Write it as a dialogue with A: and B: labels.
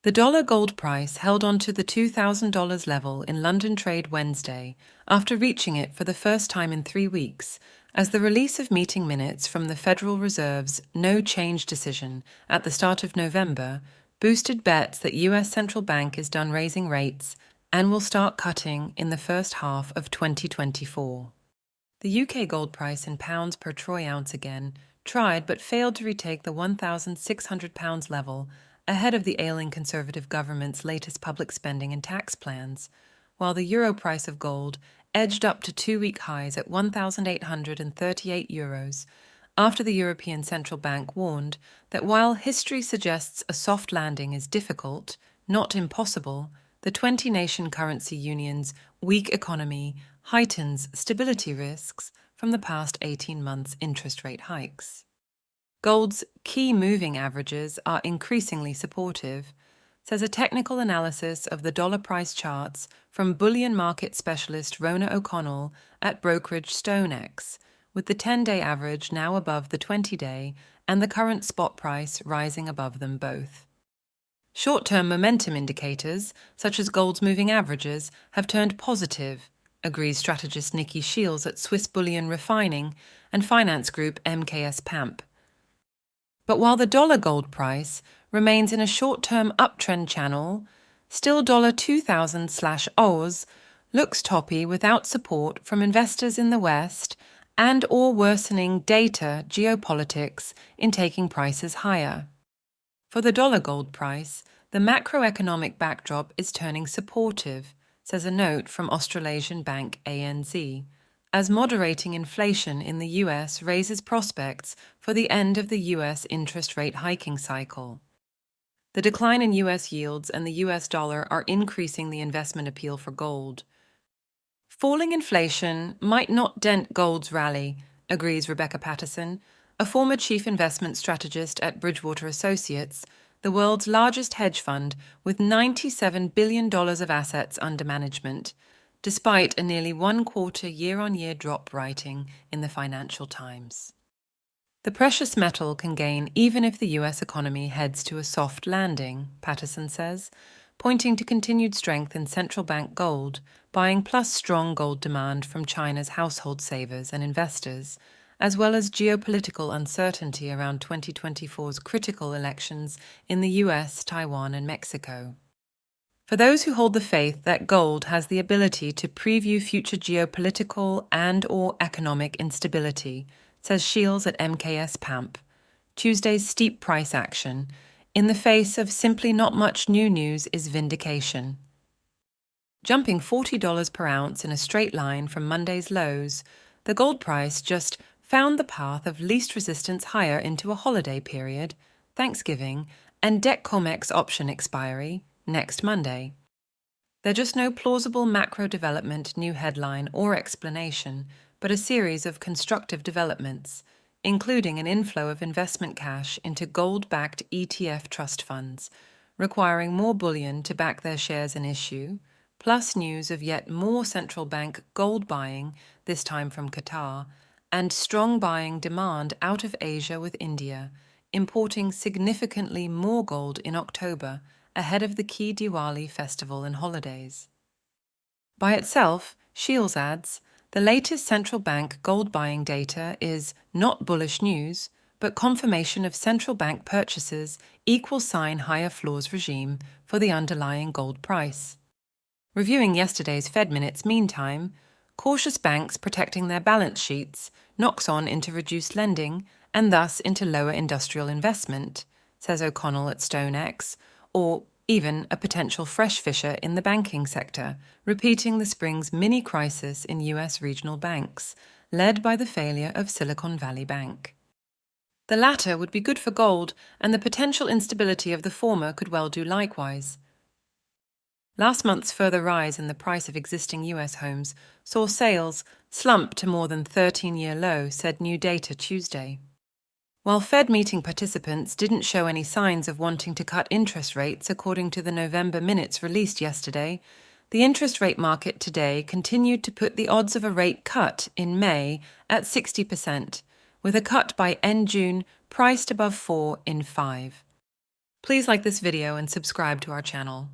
A: The dollar gold price held on to the $2,000 level in London trade Wednesday after reaching it for the first time in 3 weeks, as the release of meeting minutes from the Federal Reserve's no change decision at the start of November boosted bets that US Central Bank is done raising rates and will start cutting in the first half of 2024. The UK gold price in pounds per troy ounce again tried but failed to retake the £1,600 level ahead of the ailing Conservative government's latest public spending and tax plans, while the euro price of gold edged up to 2-week highs at €1,838 after the European Central Bank warned that while history suggests a soft landing is difficult, not impossible, the 20-nation currency union's weak economy heightens stability risks from the past 18 months' interest rate hikes. Gold's key moving averages are increasingly supportive, says a technical analysis of the dollar price charts from bullion market specialist Rona O'Connell at brokerage StoneX, with the 10-day average now above the 20-day and the current spot price rising above them both. Short-term momentum indicators, such as gold's moving averages, have turned positive, agrees strategist Nikki Shields at Swiss Bullion Refining and finance group MKS PAMP. But while the dollar gold price remains in a short-term uptrend channel, still $2,000/Oz looks toppy without support from investors in the West and/or worsening data geopolitics in taking prices higher. For the dollar gold price, the macroeconomic backdrop is turning supportive, says a note from Australasian bank ANZ, as moderating inflation in the US raises prospects for the end of the US interest rate hiking cycle. The decline in US yields and the US dollar are increasing the investment appeal for gold. Falling inflation might not dent gold's rally, agrees Rebecca Patterson, a former chief investment strategist at Bridgewater Associates, the world's largest hedge fund with $97 billion of assets under management, despite a nearly one-quarter year-on-year drop, writing in the Financial Times. The precious metal can gain even if the US economy heads to a soft landing, Patterson says, pointing to continued strength in central bank gold, buying plus strong gold demand from China's household savers and investors, as well as geopolitical uncertainty around 2024's critical elections in the US, Taiwan, and Mexico. For those who hold the faith that gold has the ability to preview future geopolitical and/or economic instability, says Shields at MKS PAMP, Tuesday's steep price action, in the face of simply not much new news, is vindication. Jumping $40 per ounce in a straight line from Monday's lows, the gold price just found the path of least resistance higher into a holiday period, Thanksgiving, and DECCOMEX option expiry, next Monday. There's just no plausible macro development, new headline, or explanation, but a series of constructive developments, including an inflow of investment cash into gold-backed ETF trust funds, requiring more bullion to back their shares in issue, plus news of yet more central bank gold buying, this time from Qatar, and strong buying demand out of Asia, with India importing significantly more gold in October ahead of the key Diwali festival and holidays. By itself, Shields adds, the latest central bank gold buying data is not bullish news, but confirmation of central bank purchases equal sign higher floors regime for the underlying gold price. Reviewing yesterday's Fed minutes meantime, cautious banks protecting their balance sheets knocks on into reduced lending and thus into lower industrial investment, says O'Connell at StoneX, or even a potential fresh fissure in the banking sector, repeating the spring's mini-crisis in US regional banks, led by the failure of Silicon Valley Bank. The latter would be good for gold, and the potential instability of the former could well do likewise. Last month's further rise in the price of existing US homes saw sales slump to more than 13-year low, said new data Tuesday. While Fed meeting participants didn't show any signs of wanting to cut interest rates according to the November minutes released yesterday, the interest rate market today continued to put the odds of a rate cut in May at 60%, with a cut by end June priced above 4 in 5. Please like this video and subscribe to our channel.